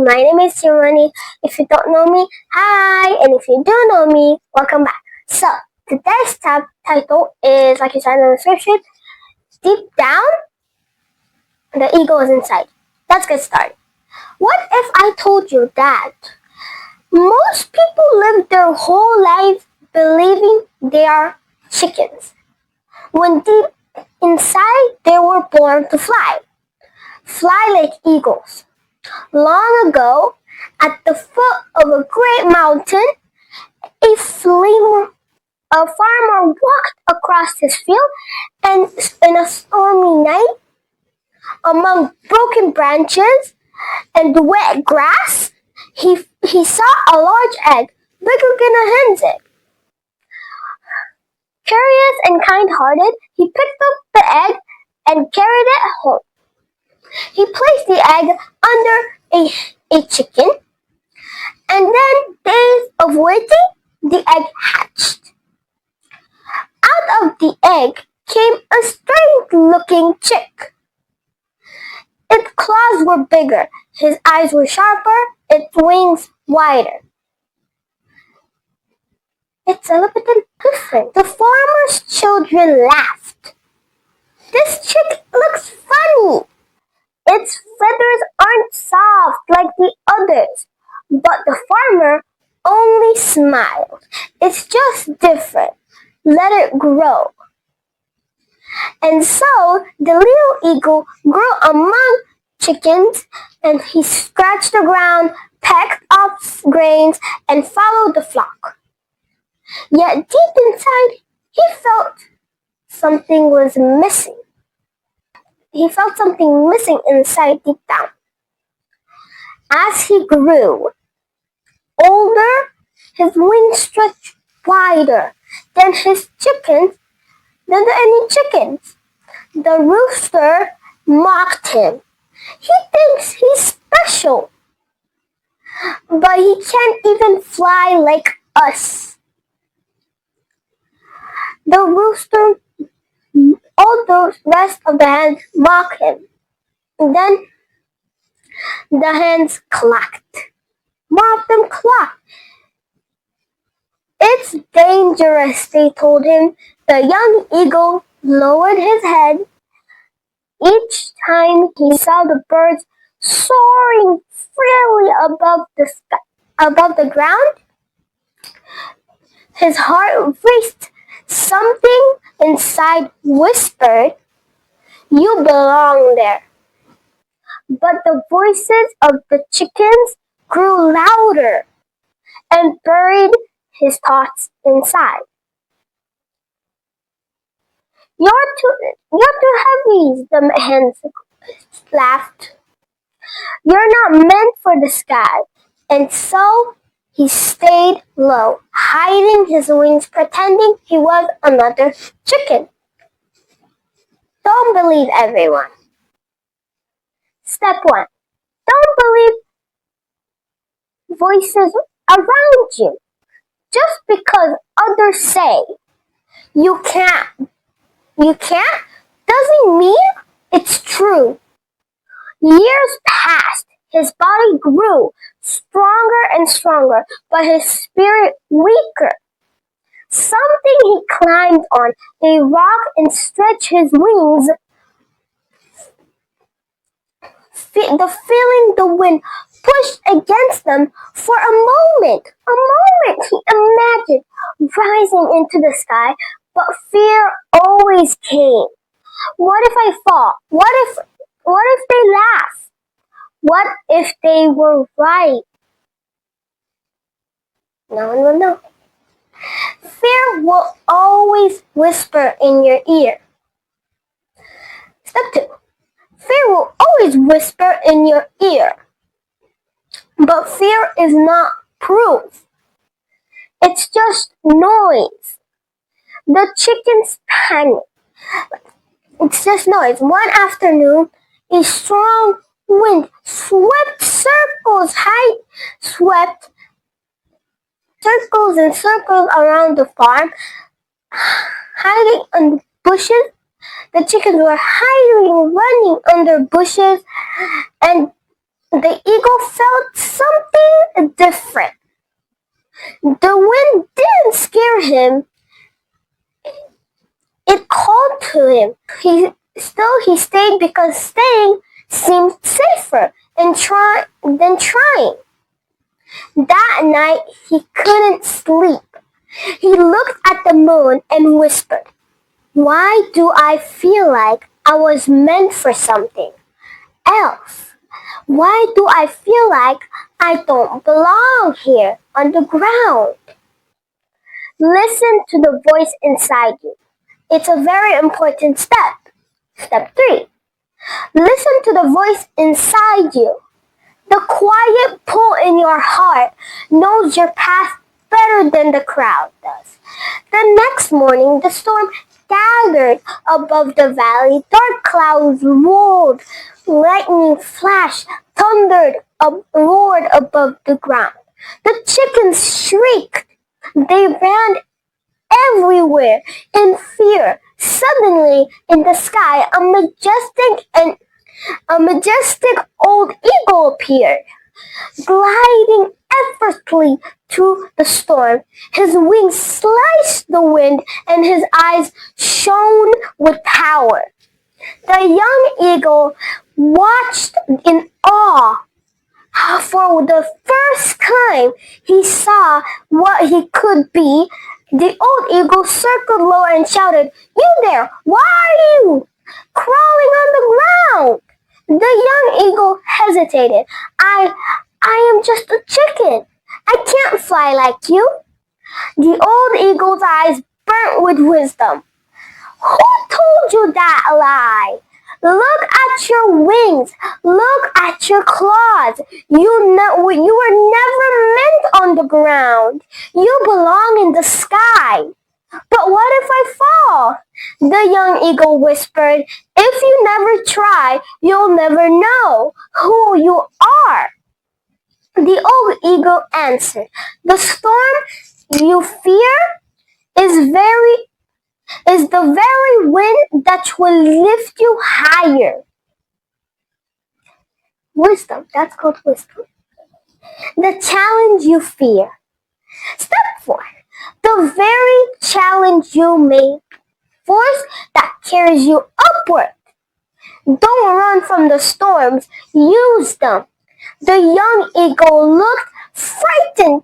My name is Simone. If you don't know me, hi, and if you do know me, welcome back. So, today's title is, like you said in the description, Deep Down, the Eagle is Inside. Let's get started. What if I told you that most people live their whole life believing they are chickens, when deep inside they were born to fly? Fly like eagles. Long ago, at the foot of a great mountain, a farmer walked across his field, and in a stormy night, among broken branches and wet grass, he saw a large egg, bigger than a hen's egg. Curious and kind-hearted, he picked up the egg and carried it home. He placed the egg under a chicken, and then, days of waiting, the egg hatched. Out of the egg came a strange-looking chick. Its claws were bigger, his eyes were sharper, its wings wider. It's a little bit different. The farmer's children laughed. This chick looks funny. Its feathers aren't soft like the others. But the farmer only smiled. It's just different. Let it grow. And so the little eagle grew among chickens, and he scratched the ground, pecked off grains, and followed the flock. Yet deep inside, he felt something was missing. He felt something missing inside deep down. As he grew older, his wings stretched wider than any chickens. The rooster mocked him. He thinks he's special, but he can't even fly like us. The rooster, all the rest of the hens mock him. And then the hens clucked. More of them clucked. It's dangerous, they told him. The young eagle lowered his head. Each time he saw the birds soaring freely above the ground, his heart raced. Something inside whispered, "You belong there." But the voices of the chickens grew louder and buried his thoughts inside. You're too heavy," the hens laughed. "You're not meant for the sky." And so he stayed low, hiding his wings, pretending he was another chicken. Don't believe everyone. Step 1. Don't believe voices around you. Just because others say you can't doesn't mean it's true. Years passed. His body grew stronger and stronger, but his spirit weaker. Something he climbed on, a rock, and stretched his wings. The feeling the wind pushed against them for a moment. He imagined rising into the sky, but fear always came. What if I fall? What if they laugh? What if they were right? No one will know. Fear will always whisper in your ear. Step 2. Fear will always whisper in your ear. But fear is not proof. It's just noise. The chickens panic. It's just noise. One afternoon, a strong wind swept circles and circles around the farm, hiding under bushes. The chickens were hiding, running under bushes, and The eagle felt something different. The wind didn't scare him, it called to him. He stayed because staying seemed safer than trying. That night he couldn't sleep. He looked at the moon and whispered, "Why do I feel like I was meant for something else? Why do I feel like I don't belong here on the ground?" Listen to the voice inside you. It's a very important step. Step 3. Listen to the voice inside you. The quiet pull in your heart knows your path better than the crowd does. The next morning, the storm gathered above the valley. Dark clouds rolled, lightning flashed, thundered, roared above the ground. The chickens shrieked. They ran everywhere in fear. Suddenly, in the sky, a majestic old eagle appeared, gliding effortlessly through the storm. His wings sliced the wind and his eyes shone with power. The young eagle watched in awe. For the first time, he saw what he could be. The old eagle circled low and shouted, "You there! Why are you crawling on the ground?" The young eagle hesitated. I am just a chicken. I can't fly like you." The old eagle's eyes burnt with wisdom. "Who told you that lie? Look at your wings. Look at your claws. You were never meant on the ground. You belong in the sky." "But what if I fall?" the young eagle whispered. "If you never try, you'll never know who you are." The old eagle answered, "The storm you fear is the very wind that will lift you higher." Wisdom, that's called wisdom. The challenge you fear. Step 4. The very challenge you may force that carries you upward. Don't run from the storms, use them. The young eagle looked frightened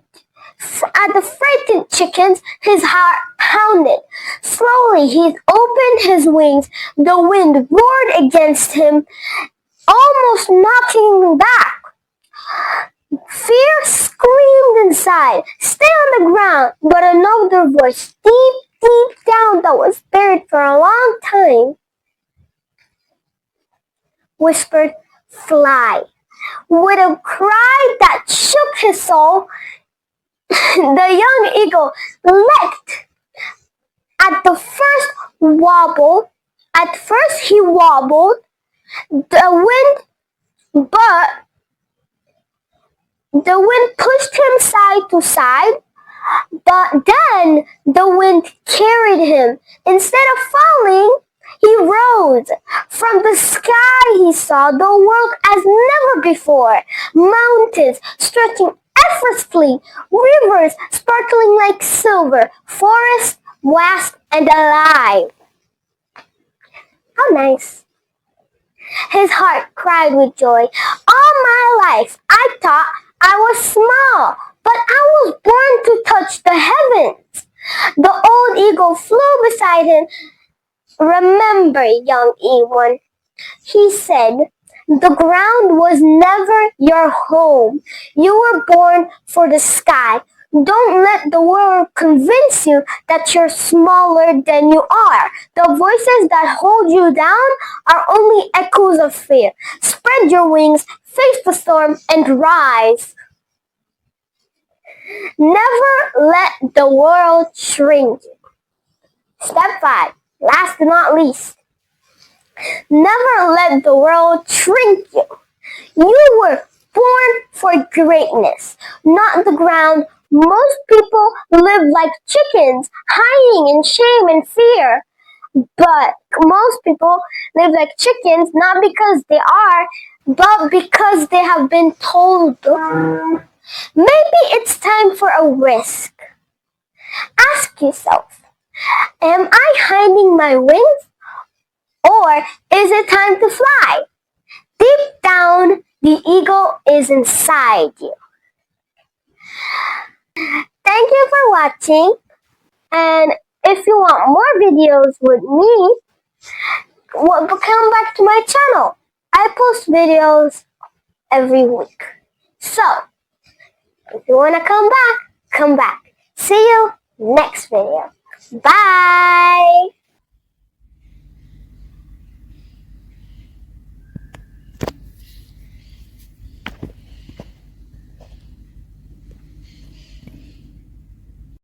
at the frightened chickens. His heart pounded. Slowly he opened his wings. The wind roared against him, almost knocking him back. Fear screamed inside, "Stay on the ground!" But another voice, deep down, that was buried for a long time, whispered, "Fly." With a cry that shook his soul, the young eagle leapt. At the first wobble, at first he wobbled, the wind pushed him side to side, but then the wind carried him. Instead of falling, he rose. From the sky he saw the world as never before. Mountains stretching effortlessly, rivers sparkling like silver, forests vast and alive. How nice. His heart cried with joy. All my life I thought I was small, but I was born to touch the heavens. The old eagle flew beside him. "Remember, young one," he said, "the ground was never your home. You were born for the sky. Don't let the world convince you that you're smaller than you are. The voices that hold you down are only echoes of fear. Spread your wings, face the storm, and rise." Never let the world shrink you. Step 5, last but not least. Never let the world shrink you. You were born for greatness, not the ground. Most people live like chickens, hiding in shame and fear. But most people live like chickens not because they are, but because they have been told. Maybe it's time for a risk. Ask yourself, am I hiding my wings or is it time to fly? Deep down, the eagle is inside you. Thank you for watching, and if you want more videos with me, come back to my channel. I post videos every week. So, if you want to come back, come back. See you next video. Bye!